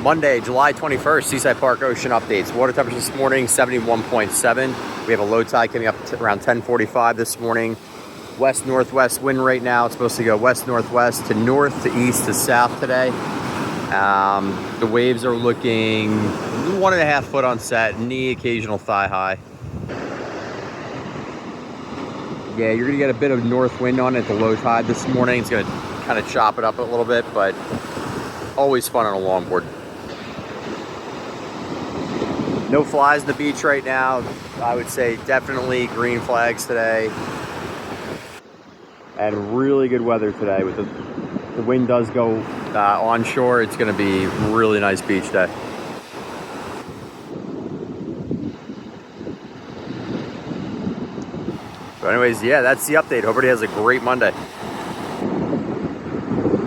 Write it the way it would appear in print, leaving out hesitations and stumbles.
Monday, July 21st, Seaside Park Ocean updates. Water temperature this morning, 71.7. We have a low tide coming up to around 10:45 this morning. West-northwest wind right now. It's supposed to go west-northwest to north, to east, to south today. The waves are looking 1.5 foot on set, knee, occasional thigh high. Yeah, you're gonna get a bit of north wind on it at the low tide this morning. It's gonna kind of chop it up a little bit, but always fun on a longboard. No flies on the beach right now. I would say definitely green flags today. And really good weather today. With the wind does go onshore, it's gonna be really nice beach day. So anyways, yeah, that's the update. Hope everybody has a great Monday.